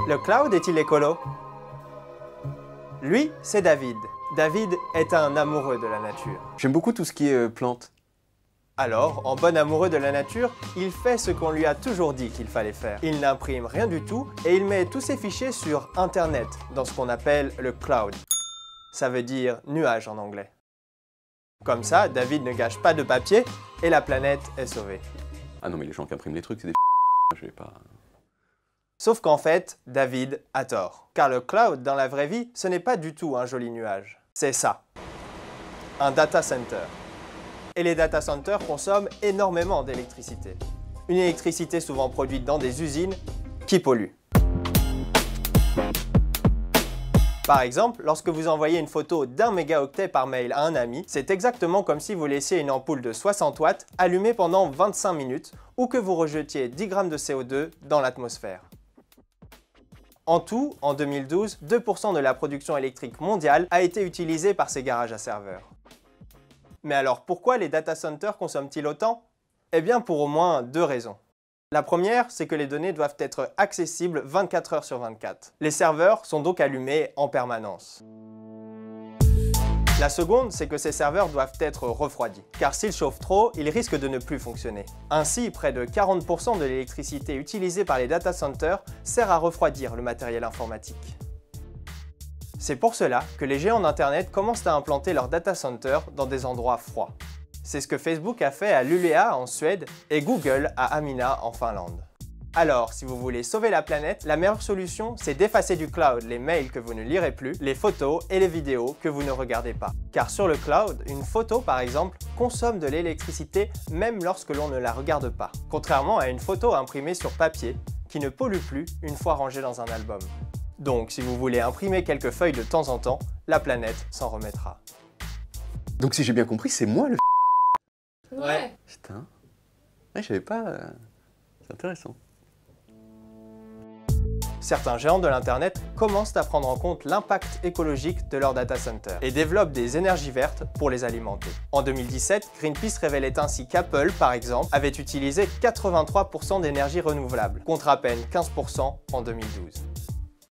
Le cloud est-il écolo? Lui, c'est David. David est un amoureux de la nature. J'aime beaucoup tout ce qui est plantes. Alors, en bon amoureux de la nature, il fait ce qu'on lui a toujours dit qu'il fallait faire. Il n'imprime rien du tout et il met tous ses fichiers sur Internet, dans ce qu'on appelle le cloud. Ça veut dire nuage en anglais. Comme ça, David ne gâche pas de papier et la planète est sauvée. Ah non mais les gens qui impriment des trucs, c'est des je vais pas... Sauf qu'en fait, David a tort. Car le cloud, dans la vraie vie, ce n'est pas du tout un joli nuage. C'est ça. Un data center. Et les data centers consomment énormément d'électricité. Une électricité souvent produite dans des usines qui polluent. Par exemple, lorsque vous envoyez une photo d'1 mégaoctet par mail à un ami, c'est exactement comme si vous laissiez une ampoule de 60 watts allumée pendant 25 minutes ou que vous rejetiez 10 grammes de CO2 dans l'atmosphère. En tout, en 2012, 2% de la production électrique mondiale a été utilisée par ces garages à serveurs. Mais alors pourquoi les data centers consomment-ils autant? Eh bien pour au moins deux raisons. La première, c'est que les données doivent être accessibles 24 heures sur 24. Les serveurs sont donc allumés en permanence. La seconde, c'est que ces serveurs doivent être refroidis, car s'ils chauffent trop, ils risquent de ne plus fonctionner. Ainsi, près de 40% de l'électricité utilisée par les data centers sert à refroidir le matériel informatique. C'est pour cela que les géants d'Internet commencent à implanter leurs data centers dans des endroits froids. C'est ce que Facebook a fait à Luleå en Suède et Google à Hamina en Finlande. Alors, si vous voulez sauver la planète, la meilleure solution, c'est d'effacer du cloud les mails que vous ne lirez plus, les photos et les vidéos que vous ne regardez pas. Car sur le cloud, une photo par exemple, consomme de l'électricité même lorsque l'on ne la regarde pas. Contrairement à une photo imprimée sur papier, qui ne pollue plus une fois rangée dans un album. Donc, si vous voulez imprimer quelques feuilles de temps en temps, la planète s'en remettra. Donc si j'ai bien compris, c'est moi le Ouais. Putain. Ouais, je savais pas... C'est intéressant. Certains géants de l'Internet commencent à prendre en compte l'impact écologique de leurs data centers et développent des énergies vertes pour les alimenter. En 2017, Greenpeace révélait ainsi qu'Apple, par exemple, avait utilisé 83% d'énergie renouvelable, contre à peine 15% en 2012.